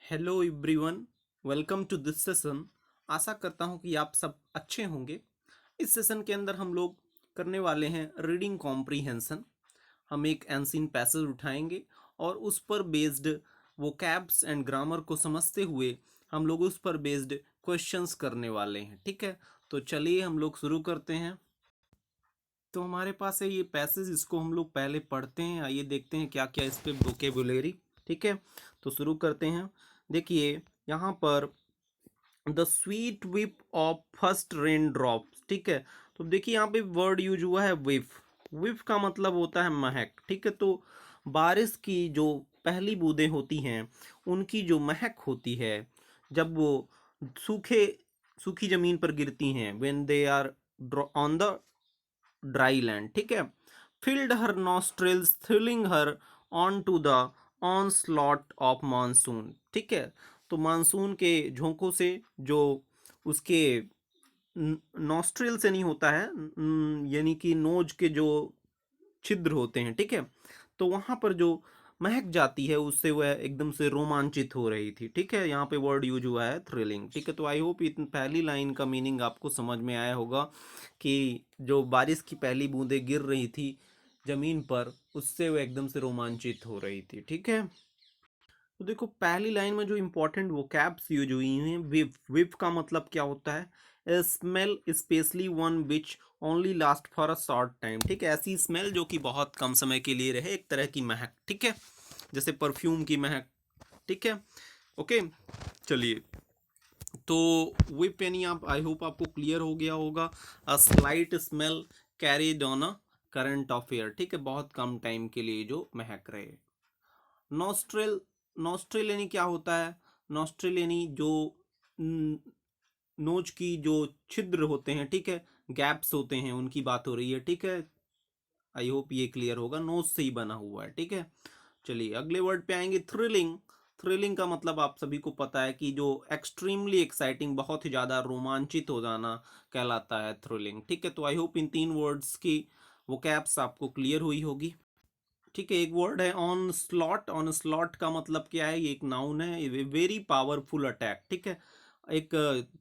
Hello everyone, welcome to this session. आशा करता हूँ कि आप सब अच्छे होंगे। इस सेशन के अंदर हम लोग करने वाले हैं रीडिंग कॉम्प्रीहेंशन। हम एक एंशिएंट पैसेज उठाएंगे और उस पर बेस्ड वोकैब्स एंड ग्रामर को समझते हुए हम लोग उस पर बेस्ड क्वेश्चंस करने वाले हैं। ठीक है, तो चलिए हम लोग शुरू करते हैं। तो हमारे पास है ये पैसेज, इसको हम लोग पहले पढ़ते हैं। आइए देखते हैं क्या क्या इस पे वोकेबुलरी। ठीक है, तो शुरू करते हैं। देखिए यहाँ पर the sweet whip of first rain drops. ठीक है, तो देखिए यहाँ पे वर्ड यूज हुआ है विफ। विफ का मतलब होता है महक। ठीक है, तो बारिश की जो पहली बूंदें होती हैं उनकी जो महक होती है जब वो सूखे सूखी जमीन पर गिरती हैं, when they are on the dry land. ठीक है, filled her nostrils, thrilling her onto the onslaught of monsoon। ठीक है, तो मानसून के झोंकों से जो उसके नॉस्ट्रिल से नहीं होता है, यानी कि नोज के जो छिद्र होते हैं। ठीक है, तो वहां पर जो महक जाती है उससे वह एकदम से रोमांचित हो रही थी। ठीक है, यहाँ पे वर्ड यूज हुआ है थ्रिलिंग। ठीक है, तो आई होप पहली लाइन का मीनिंग आपको समझ में आया होगा कि जो बारिश की पहली बूंदें गिर रही थी जमीन पर उससे वह एकदम से रोमांचित हो रही थी। ठीक है, तो देखो पहली लाइन में जो इंपॉर्टेंट वोकैब्स यूज हुई हैं, विव। विव का मतलब क्या होता है? Smell specially one which only last for a short time. ठीक है, ऐसी स्मेल जो कि बहुत कम समय के लिए रहे, एक तरह की महक। ठीक है, जैसे परफ्यूम की महक। ठीक है, ओके, चलिए। तो विप यानी आप, आई होप आपको क्लियर हो गया होगा, a slight smell carried on a current of air. ठीक है, बहुत कम टाइम के लिए जो महक रहे। नॉस्ट्रेल, नॉस्ट्रेल यानी क्या होता है? नॉस्ट्रेल यानी जो नोज की जो छिद्र होते हैं, ठीक है, गैप्स होते हैं, उनकी बात हो रही है। ठीक है, आई होप ये क्लियर होगा, नोज से ही बना हुआ है। ठीक है, चलिए अगले वर्ड पे आएंगे, थ्रिलिंग। थ्रिलिंग का मतलब आप सभी को पता है कि जो एक्सट्रीमली एक्साइटिंग, बहुत ही ज्यादा रोमांचित हो जाना कहलाता है थ्रिलिंग। ठीक है, तो आई होप इन तीन वर्ड्स की वो कैप्स आपको क्लियर हुई होगी। ठीक है, एक वर्ड है ऑन स्लॉट। ऑन स्लॉट का मतलब क्या है? ये एक नाउन है, वेरी पावरफुल अटैक। ठीक है, एक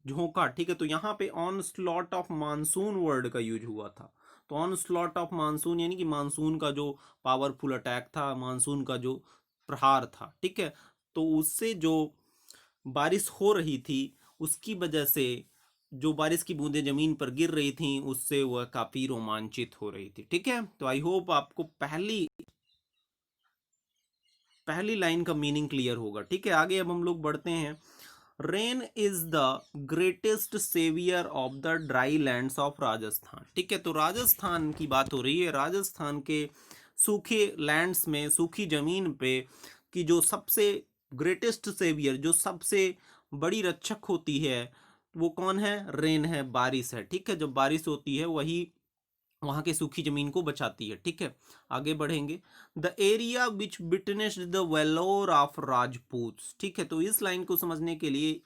झोंका। ठीक है, तो यहाँ पे on slot of monsoon word का यूज हुआ था। तो ऑन स्लॉट ऑफ मानसून यानी कि मानसून का जो पावरफुल अटैक था, मानसून का जो प्रहार था। ठीक है, तो उससे जो बारिश हो रही थी उसकी वजह से जो बारिश की बूंदें जमीन पर गिर रही थी उससे वह काफी रोमांचित हो रही थी। ठीक है, तो आई होप आपको पहली पहली लाइन का मीनिंग क्लियर होगा। ठीक है, आगे अब हम लोग बढ़ते हैं। Rain is the greatest saviour of the dry lands of Rajasthan. ठीक है, तो राजस्थान की बात हो रही है। राजस्थान के सूखे लैंड्स में, सूखी जमीन पे की जो सबसे ग्रेटेस्ट सेवियर, जो सबसे बड़ी रक्षक होती है, वो कौन है? रेन है, बारिश है। ठीक है, जब बारिश होती है वही वहां के सूखी जमीन को बचाती है। ठीक है, आगे बढ़ेंगे। The area which witnessed the valour of Rajput. ठीक है, तो इस लाइन को समझने के लिए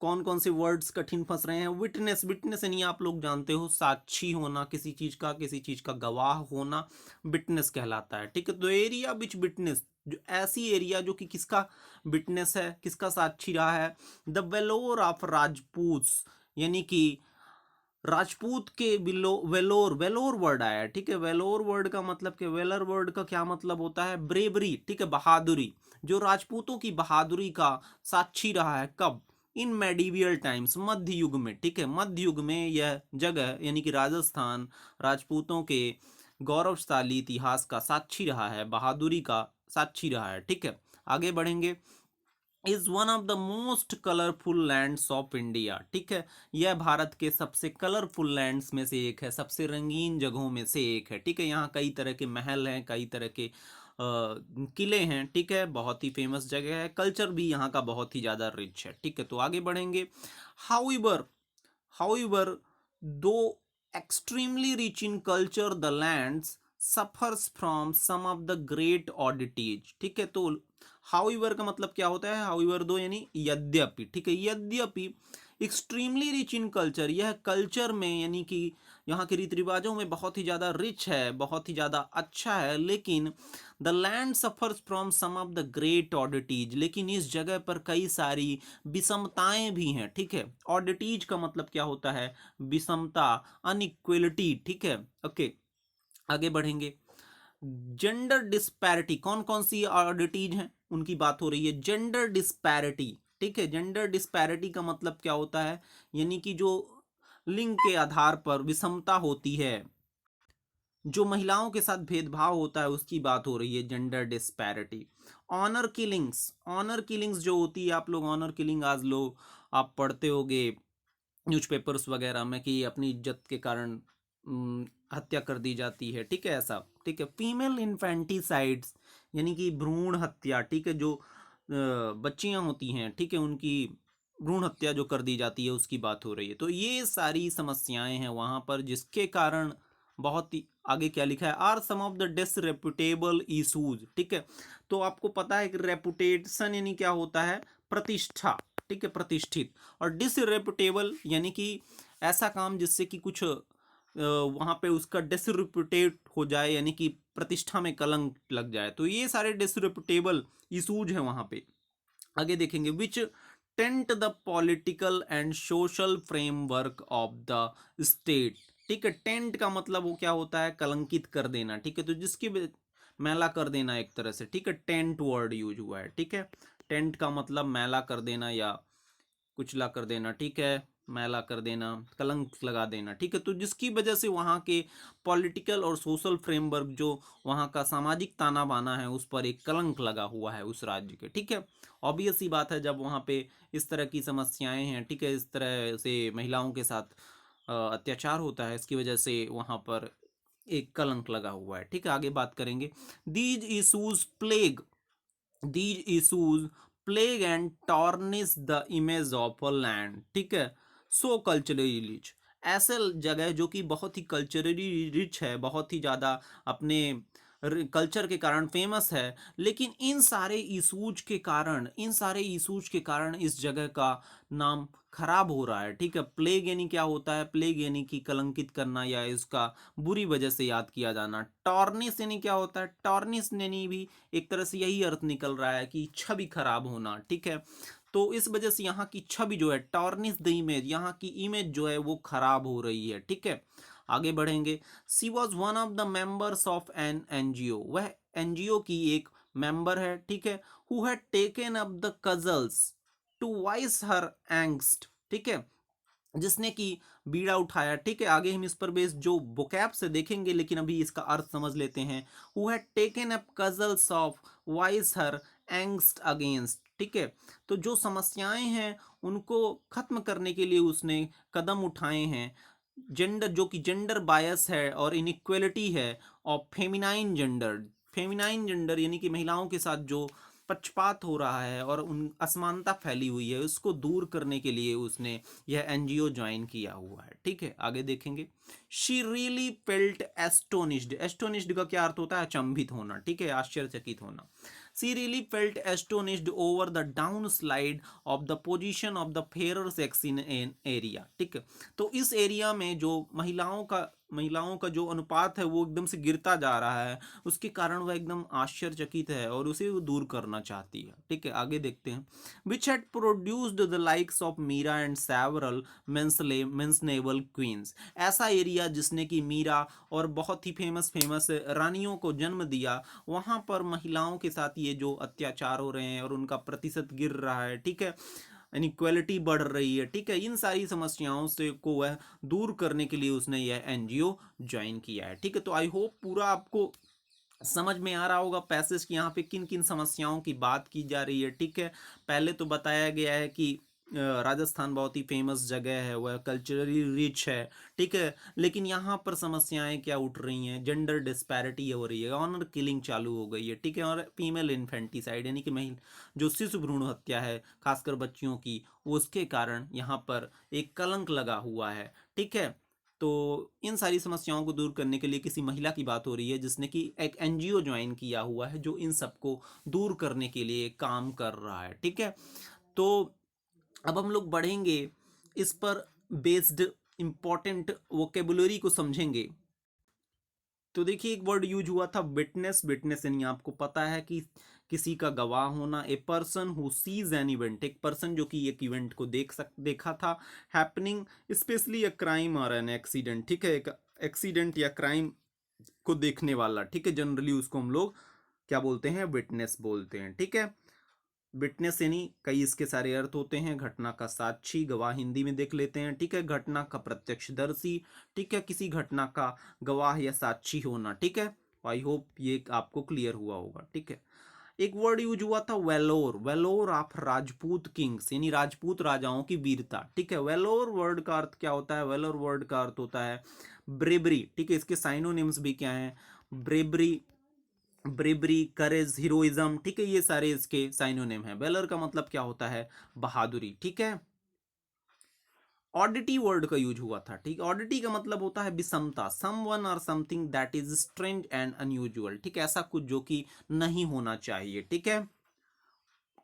कौन कौन से वर्ड्स कठिन फंस रहे हैं? विटनेस, विटनेस यानी आप लोग जानते हो साक्षी होना, किसी चीज का, किसी चीज का गवाह होना विटनेस कहलाता है। ठीक है, तो एरिया विच विटनेस, जो ऐसी एरिया जो कि किसका विटनेस है, किसका साक्षी रहा है? द वेलोर ऑफ राजपूत, यानी कि राजपूत के बिलो वेलोर, वेलोर वर्ड आया है। ठीक है, वेलोर वर्ड का मतलब क्या? वेलर वर्ड का क्या मतलब होता है? ब्रेवरी। ठीक है, बहादुरी। जो राजपूतों की बहादुरी का साक्षी रहा है, कब? इन मेडिवियल टाइम्स, मध्य युग में। ठीक है, मध्य युग में यह जगह यानी कि राजस्थान राजपूतों के गौरवशाली इतिहास का साक्षी रहा है, बहादुरी का साक्षी रहा है। ठीक है, आगे बढ़ेंगे। Is one of the most colourful lands of India. ठीक है, यह भारत के सबसे कलरफुल लैंड्स में से एक है, सबसे रंगीन जगहों में से एक है। ठीक है, यहाँ कई तरह के महल हैं, कई तरह के किले हैं। ठीक है, बहुत ही फेमस जगह है, कल्चर भी यहाँ का बहुत ही ज़्यादा रिच है। ठीक है, तो आगे बढ़ेंगे। However, however though extremely rich in culture the lands suffers from some of the great oddities. ठीक है, तो हाउएवर का मतलब क्या होता है? हाउएवर दो यानी यद्यपि। ठीक है, यद्यपि एक्सट्रीमली रिच इन कल्चर, यह कल्चर में यानी कि यहाँ के रीति रिवाजों में बहुत ही ज़्यादा रिच है, बहुत ही ज़्यादा अच्छा है, लेकिन the land suffers from some of the great oddities, लेकिन इस जगह पर कई सारी विषमताएं भी हैं। ठीक है, ऑडिटीज का मतलब क्या होता है? विषमता, अनइक्वलिटी। ठीक है, ओके, आगे बढ़ेंगे। जेंडर डिस्पैरिटी, कौन कौन सी ऑडिटीज हैं उनकी बात हो रही है। जेंडर डिस्पैरिटी, ठीक है, जेंडर डिस्पैरिटी का मतलब क्या होता है? यानी कि जो लिंग के आधार पर विषमता होती है, जो महिलाओं के साथ भेदभाव होता है, उसकी बात हो रही है gender disparity. Honour killings, honour killings जो होती है, आप लोग ऑनर किलिंग आज लोग आप पढ़ते होगे न्यूज़पेपर्स वगैरह में कि अपनी इज्जत के कारण हत्या कर दी जाती है। ठीक है, ऐसा। ठीक है, फीमेल इन्फेंटिसाइड्स यानी कि भ्रूण हत्या। ठीक है, जो बच्चियां होती हैं, ठीक है, उनकी भ्रूण हत्या जो कर दी जाती है, उसकी बात हो रही है। तो ये सारी समस्याएं हैं वहां पर, जिसके कारण बहुत ही आगे क्या लिखा है, are some of the disreputable issues. ठीक है, तो आपको पता है कि रेपुटेशन यानी क्या होता है? प्रतिष्ठा। ठीक है, प्रतिष्ठित। और डिसरेपुटेबल यानी कि ऐसा काम जिससे कि कुछ वहां पे उसका डिसरेपुटेट हो जाए, यानी कि प्रतिष्ठा में कलंक लग जाए। तो ये सारे डिसरेपुटेबल इशूज हैं वहां पे। आगे देखेंगे, which taint the political and social framework of the state. ठीक है, टेंट का मतलब वो क्या होता है? कलंकित कर देना। ठीक है, तो जिसकी मैला कर देना एक तरह से। ठीक है, टेंट वर्ड यूज हुआ है। ठीक है, टेंट का मतलब मैला कर देना या कुचला कर देना। ठीक है, मैला कर देना, कलंक लगा देना। ठीक है, तो जिसकी वजह से वहाँ के पॉलिटिकल और सोशल फ्रेमवर्क, जो वहाँ का सामाजिक ताना बाना है, उस पर एक कलंक लगा हुआ है उस राज्य के। ठीक है, ऑब्वियस सी बात है, जब वहाँ पे इस तरह की समस्याएं हैं, ठीक है, इस तरह से महिलाओं के साथ अत्याचार होता है, इसकी वजह से वहाँ पर एक कलंक लगा हुआ है। ठीक है, आगे बात करेंगे। These issues plague, these issues plague and tarnish the image of a land। ठीक है, so culturally rich, ऐसे जगह जो कि बहुत ही कल्चरली रिच है, बहुत ही ज़्यादा अपने कल्चर के कारण फेमस है, लेकिन इन सारे इशूज के कारण, इन सारे इशूज के कारण इस जगह का नाम खराब हो रहा है। ठीक है, प्लेग यानी क्या होता है? प्लेग यानी कि कलंकित करना या इसका बुरी वजह से याद किया जाना। टॉर्निश यानी क्या होता है? टॉर्निश यानी भी एक तरह से यही अर्थ निकल रहा है कि छवि खराब होना। ठीक है, तो इस वजह से यहाँ की छवि जो है, टॉर्निश द इमेज, यहाँ की इमेज जो है वो खराब हो रही है। ठीक है, आगे बढ़ेंगे। She was one of the members of an NGO, वह एनजीओ की एक मेंबर है। ठीक है, who had taken up the causes to voice her angst. ठीक है, जिसने कि बीड़ा उठाया। ठीक है, आगे हम इस पर बेस जो वोकैब से देखेंगे, लेकिन अभी इसका अर्थ समझ लेते हैं। Who had taken up causes of voice her angst against. ठीक है, तो जो समस्याएं हैं उनको खत्म करने के लिए उसने कदम उठाए हैं। जेंडर, जो कि जेंडर बायस है और इनइक्वलिटी है, और फेमिनाइन जेंडर, फेमिनाइन जेंडर यानी कि महिलाओं के साथ जो पक्षपात हो रहा है और उन असमानता फैली हुई है, उसको दूर करने के लिए उसने यह एनजीओ ज्वाइन किया हुआ है। ठीक है, आगे देखेंगे। She really felt astonished, astonished का क्या अर्थ होता है? अचंभित होना। ठीक है, आश्चर्यचकित होना। She really felt astonished over the down slide of the position of the fair sex in an area. ठीक है, तो इस एरिया में जो महिलाओं का जो अनुपात है वो एकदम से गिरता जा रहा है, उसके कारण वह एकदम आश्चर्यचकित है और उसे वो दूर करना चाहती है। ठीक है, आगे देखते हैं। Which had produced the likes of Meera and several mentionable queens, ऐसा एरिया जिसने कि मीरा और बहुत ही फेमस फेमस रानियों को जन्म दिया, वहां पर महिलाओं के साथ ये जो अत्याचार हो रहे हैं और उनका प्रतिशत गिर रहा है। ठीक है, इनक्वालिटी बढ़ रही है। ठीक है, इन सारी समस्याओं से को वह दूर करने के लिए उसने यह एनजीओ ज्वाइन किया है। ठीक है, तो आई होप पूरा आपको समझ में आ रहा होगा पैसेज की यहाँ पे किन किन समस्याओं की बात की जा रही है। ठीक है, पहले तो बताया गया है कि राजस्थान बहुत ही फेमस जगह है, वह कल्चरली रिच है। ठीक है, लेकिन यहाँ पर समस्याएं क्या उठ रही हैं? जेंडर डिस्पैरिटी हो रही है, ऑनर किलिंग चालू हो गई है। ठीक है, और फीमेल इन्फेंटिसाइड यानी कि महिला जो शिशु भ्रूण हत्या है, खासकर बच्चियों की, उसके कारण यहाँ पर एक कलंक लगा हुआ है। ठीक है, तो इन सारी समस्याओं को दूर करने के लिए किसी महिला की बात हो रही है जिसने कि एक एनजीओ ज्वाइन किया हुआ है, जो इन सबको दूर करने के लिए काम कर रहा है। ठीक है, तो अब हम लोग बढ़ेंगे इस पर बेस्ड इंपॉर्टेंट वोकेबुलरी को समझेंगे। तो देखिए एक वर्ड यूज हुआ था विटनेस। विटनेस यानी आपको पता है कि किसी का गवाह होना। A person who seize an event, एक पर्सन जो कि एक इवेंट को देखा था। हैपनिंग स्पेशली अ क्राइम और एन एक्सीडेंट, ठीक है, एक एक्सीडेंट या क्राइम को देखने वाला, ठीक है, जनरली उसको हम लोग क्या बोलते हैं, विटनेस बोलते हैं, ठीक है। विटनेस यानी कई इसके सारे अर्थ होते हैं। घटना का साक्षी, गवाह हिंदी में देख लेते हैं, ठीक है। घटना का प्रत्यक्षदर्शी, ठीक है, किसी घटना का गवाह या साक्षी होना, ठीक है। आई होप ये आपको क्लियर हुआ होगा, ठीक है। एक वर्ड यूज हुआ था वेलोर। वेलोर ऑफ राजपूत किंग्स यानी राजपूत राजाओं की वीरता, ठीक है। वेलोर वर्ड का अर्थ क्या होता है? वेलोर वर्ड का अर्थ होता है ब्रेबरी, ठीक है। इसके साइनोनिम्स भी क्या हैं? ब्रेबरी, ब्रेबरी, करेज, हीरोइज्म, ठीक है, ये सारे इसके साइनोनिम हैं। वेलर का मतलब क्या होता है? बहादुरी, ठीक है। ऑडिटी वर्ड का यूज हुआ था, ठीक है। ऑडिटी का मतलब होता है विषमता, समवन और something that is strange and unusual, ठीक है, ऐसा कुछ जो कि नहीं होना चाहिए, ठीक है।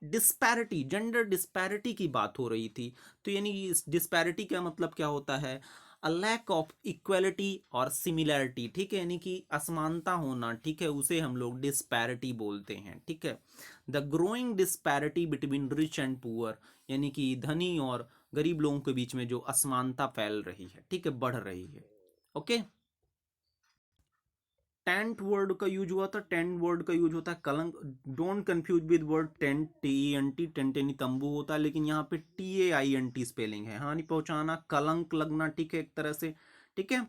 डिस्पैरिटी, जेंडर डिस्पैरिटी की बात हो रही थी, तो यानी इस डिस्पैरिटी का मतलब क्या होता है? अ लैक ऑफ इक्वलिटी और सिमिलैरिटी, ठीक है, यानी कि असमानता होना, ठीक है, उसे हम लोग डिस्पैरिटी बोलते हैं, ठीक है। The growing disparity between rich and poor, यानी कि धनी और गरीब लोगों के बीच में जो असमानता फैल रही है, ठीक है, बढ़ रही है, ओके। टेंट वर्ड का यूज हुआ था। टेंट वर्ड का यूज होता है कलंक। Don't confuse with word tent, TENT, tent यानी तंबू होता है, लेकिन यहाँ पे TAINT स्पेलिंग है, हानि पहुंचाना, कलंक लगना, ठीक है, एक तरह से, ठीक है।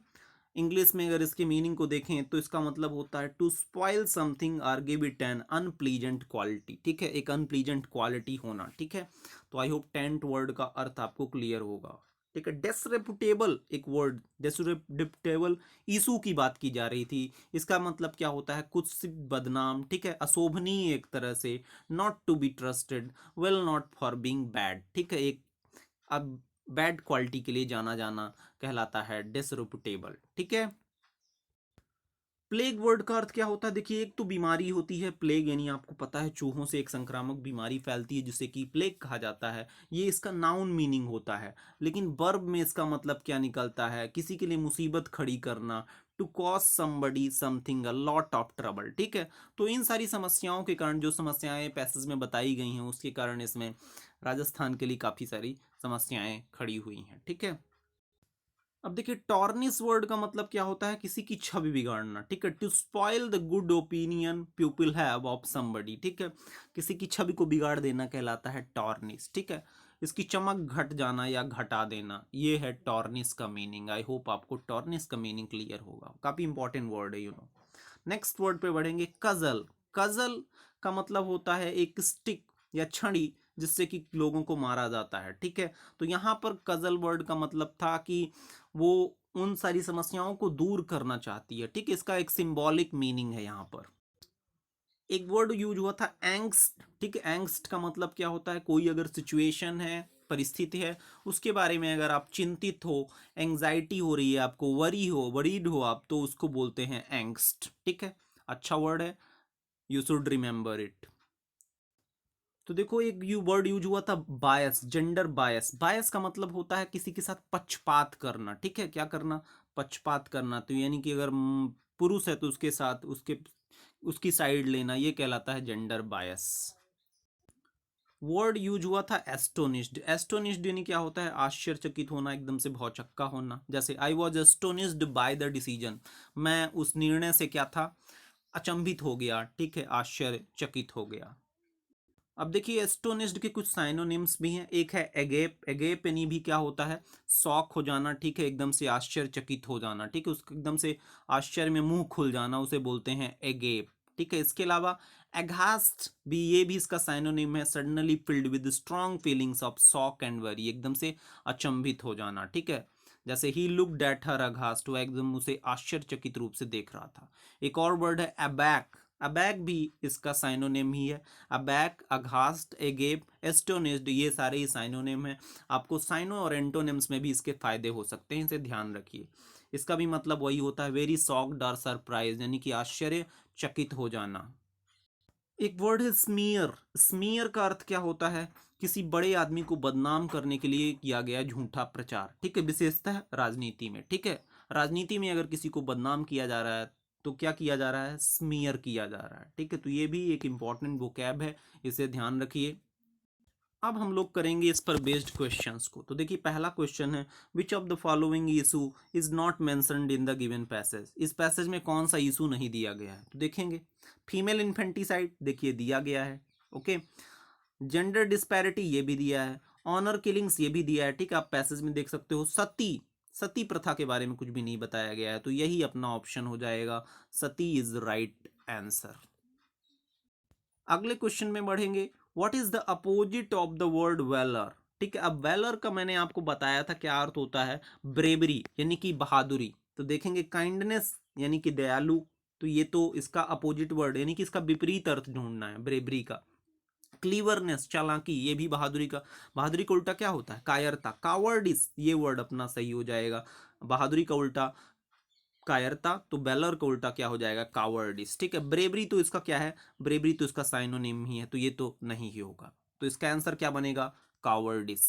इंग्लिश में अगर इसके मीनिंग को देखें तो इसका मतलब होता है टू स्पॉइल समथिंग और give it an unpleasant quality, ठीक है, एक अनप्लीजेंट क्वालिटी होना, ठीक है। तो आई होप टेंट वर्ड का अर्थ आपको क्लियर होगा, ठीक है। डिसरेपुटेबल एक वर्ड, डिसरेपुटेबल, ईसू की बात की जा रही थी। इसका मतलब क्या होता है? कुछ बदनाम, ठीक है, अशोभनीय एक तरह से, not to be trusted, well not for being bad, ठीक है, एक अब बैड क्वालिटी के लिए जाना जाना कहलाता है डिसरेपुटेबल, ठीक है। प्लेग वर्ड का अर्थ क्या होता है? देखिए एक तो बीमारी होती है प्लेग, यानी आपको पता है चूहों से एक संक्रामक बीमारी फैलती है जिसे कि प्लेग कहा जाता है, ये इसका नाउन मीनिंग होता है। लेकिन वर्ब में इसका मतलब क्या निकलता है? किसी के लिए मुसीबत खड़ी करना, to cause somebody something a lot of trouble, ठीक है। तो इन सारी समस्याओं के कारण, जो समस्याएं पैसेज में बताई गई हैं उसके कारण इसमें राजस्थान के लिए काफी सारी समस्याएं खड़ी हुई हैं, ठीक है। अब देखिए टॉर्निस वर्ड का मतलब क्या होता है? किसी की छवि बिगाड़ना, ठीक है, to spoil the good opinion people have of somebody, ठीक है, किसी की छवि को बिगाड़ देना कहलाता है टॉर्निस, ठीक है। इसकी चमक घट जाना या घटा देना, ये है टॉर्निस का मीनिंग। आई होप आपको टॉर्निस का मीनिंग क्लियर होगा, काफी इंपॉर्टेंट वर्ड है, यू नो। नेक्स्ट वर्ड पे बढ़ेंगे, कजल। कजल का मतलब होता है एक स्टिक या छड़ी जिससे कि लोगों को मारा जाता है, ठीक है। तो यहाँ पर कजल वर्ड का मतलब था कि वो उन सारी समस्याओं को दूर करना चाहती है, ठीक है, इसका एक सिंबॉलिक मीनिंग है यहाँ पर। एक वर्ड यूज हुआ था एंग्स्ट, ठीक है। एंग्स्ट का मतलब क्या होता है? कोई अगर सिचुएशन है, परिस्थिति है, उसके बारे में अगर आप चिंतित हो, एंग्जाइटी हो रही है आपको, वरी हो, वरीड हो आप, तो उसको बोलते हैं एंग्स्ट, ठीक है। अच्छा वर्ड है, यू शुड रिमेंबर इट। तो देखो एक वर्ड यूज हुआ था बायस, जेंडर बायस। बायस का मतलब होता है किसी के साथ पक्षपात करना, ठीक है, क्या करना? पक्षपात करना। तो यानी कि अगर पुरुष है तो उसके साथ उसकी साइड लेना, ये कहलाता है जेंडर बायस। वर्ड यूज हुआ था एस्टोनिश्ड। एस्टोनिश्ड यानी क्या होता है? आश्चर्यचकित होना, एकदम से भौचक्का होना। जैसे I was astonished by the decision, मैं उस निर्णय से क्या था? अचंभित हो गया, ठीक है, आश्चर्यचकित हो गया। अब देखिए एस्टोनिश्ड के कुछ साइनोनिम्स भी हैं। एक है एगेप। एगेप यानी भी क्या होता है? शॉक हो जाना, ठीक है, एकदम से आश्चर्यचकित हो जाना, ठीक है, उसको एकदम से आश्चर्य में मुंह खुल जाना, उसे बोलते हैं एगेप, ठीक है। इसके अलावा एघास्ट भी, ये भी इसका साइनोनिम है, suddenly filled with strong feelings of shock and worry, एकदम से अचंभित हो जाना, ठीक है। जैसे ही लुक्ड एट हर अघास्ट, वो एकदम उसे आश्चर्यचकित रूप से देख रहा था। एक और वर्ड है अबैक। अबैक भी इसका साइनोनिम ही है। अबैक, अघास्ट, एगेप, एस्टोनिस्ड, ये सारे ही साइनोनिम है। आपको साइनो और एंटोनिम्स में भी इसके फायदे हो सकते हैं, इसे ध्यान रखिए। इसका भी मतलब वही होता है वेरी शॉक्ड और सरप्राइज, यानी कि आश्चर्यचकित हो जाना। एक वर्ड है स्मीयर। स्मीयर का अर्थ क्या होता है? किसी बड़े आदमी को बदनाम करने के लिए किया गया झूठा प्रचार, ठीक है, विशेषतः राजनीति में, ठीक है। राजनीति में अगर किसी को बदनाम किया जा रहा है तो क्या किया जा रहा है? स्मीयर किया जा रहा है, ठीक है। तो ये भी एक इंपॉर्टेंट वोकैब है, इसे ध्यान रखिए। अब हम लोग करेंगे इस पर बेस्ड क्वेश्चंस को। तो देखिए पहला क्वेश्चन है, which of the following issue is not mentioned in the given passage. इस पैसेज में कौन सा इशू नहीं दिया गया है? तो देखेंगे फीमेल इन्फेंटिसाइड, देखिए दिया गया है, ओके। जेंडर डिस्पैरिटी ये भी दिया है, ऑनर किलिंग्स ये भी दिया है, ठीक है। आप पैसेज में देख सकते हो सती, सती प्रथा के बारे में कुछ भी नहीं बताया गया है, तो यही अपना ऑप्शन हो जाएगा, सती इज राइट आंसर। अगले क्वेश्चन में बढ़ेंगे, what is the opposite of the word valour. ठीक है, अब वेलर का मैंने आपको बताया था क्या अर्थ होता है, ब्रेवरी यानी कि बहादुरी। तो देखेंगे काइंडनेस यानी कि दयालु, तो ये तो इसका अपोजिट वर्ड यानी कि इसका विपरीत अर्थ ढूंढना है ब्रेवरी का। क्लीवरनेस चालाकी, ये भी बहादुरी का, बहादुरी का उल्टा क्या होता है? कायरता। कावर्डिस ये वर्ड अपना सही हो जाएगा, बहादुरी का उल्टा कायरता, तो बेलर का उल्टा क्या हो जाएगा? कावर्डिस, ठीक है। ब्रेवरी तो इसका क्या है? ब्रेवरी तो इसका साइनोनिम ही है, तो ये तो नहीं ही होगा, तो इसका आंसर क्या बनेगा? कावर्डिस।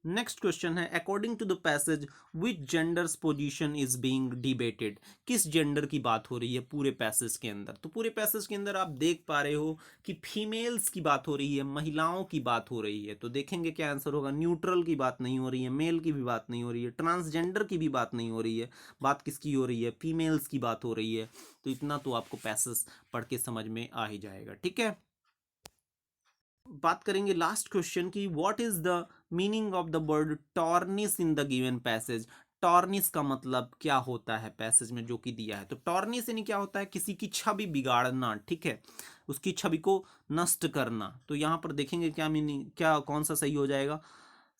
नेक्स्ट क्वेश्चन है, according to the passage which gender's position is being debated. किस जेंडर की बात हो रही है पूरे पैसेज के अंदर? तो पूरे पैसेज के अंदर आप देख पा रहे हो कि फीमेल्स की बात हो रही है, महिलाओं की बात हो रही है। तो देखेंगे क्या आंसर होगा, न्यूट्रल की बात नहीं हो रही है, मेल की भी बात नहीं हो रही है, ट्रांसजेंडर की भी बात नहीं हो रही है, बात किसकी हो रही है? फीमेल्स की बात हो रही है। तो इतना तो आपको पैसेज पढ़ के समझ में आ ही जाएगा, ठीक है। बात करेंगे लास्ट क्वेश्चन की, what is the meaning of the word tornness in the given passage. Tornness का मतलब क्या होता है पैसेज में जो कि दिया है? तो टॉर्निस यानी क्या होता है? किसी की छवि बिगाड़ना, ठीक है, उसकी छवि को नष्ट करना। तो यहाँ पर देखेंगे क्या मीनिंग, क्या कौन सा सही हो जाएगा?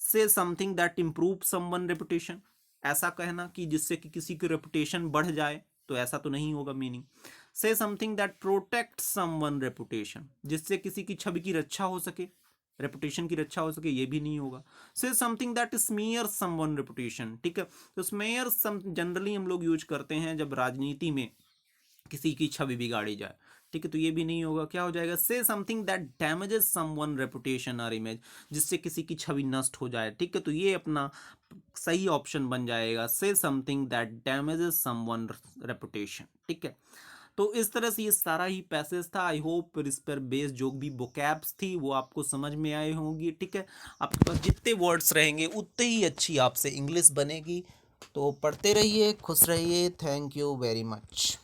से something that improve someone reputation, ऐसा कहना कि जिससे कि किसी की रेपुटेशन बढ़ जाए, तो ऐसा तो नहीं होगा मीनिंग। से something that protect someone reputation, जिससे किसी की छवि की रक्षा हो सके, रेपुटेशन की रक्षा हो सके, ये भी नहीं होगा। से something that smear someone reputation, ठीक है। तो स्मेयर जनरली हम लोग यूज करते हैं जब राजनीति में किसी की छवि बिगाड़ी जाए, ठीक है, तो ये भी नहीं होगा। क्या हो जाएगा? से something that damages someone reputation और इमेज, जिससे किसी की छवि नष्ट हो जाए, ठीक है, तो ये अपना सही ऑप्शन बन जाएगा, से something that damages someone reputation, ठीक है। तो इस तरह से ये सारा ही पैसेज था। आई होप इस पर बेस्ड जो भी वोकैब्स थी वो आपको समझ में आए होंगी, ठीक है। आपके पास जितने वर्ड्स रहेंगे उतने ही अच्छी आपसे इंग्लिश बनेगी। तो पढ़ते रहिए, खुश रहिए, थैंक यू वेरी मच।